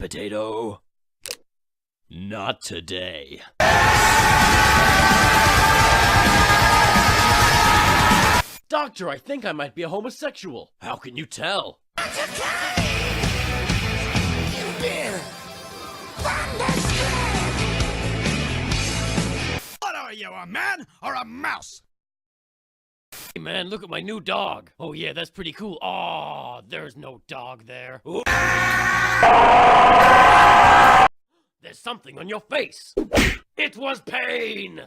potato. Not today. Doctor, I think I might be a homosexual. How can you tell? That's okay! You've been thunderstruck! What are you, a man or a mouse? Hey man, look at my new dog. Oh yeah, that's pretty cool. Aw, there's no dog there. Ooh. There's something on your face. It was pain!